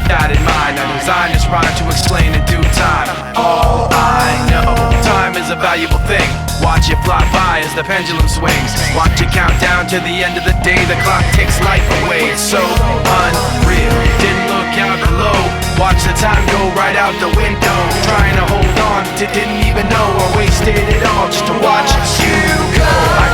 that in mind. I designed this rhyme to explain in due time. All I know, time is a valuable thing. Watch it fly by as the pendulum swings. Watch it count down to the end of the day. The clock takes life away, it's so unreal. Didn't look out below, watch the time go right out the window. Trying to hold on, didn't even know I wasted it all just to watch you go.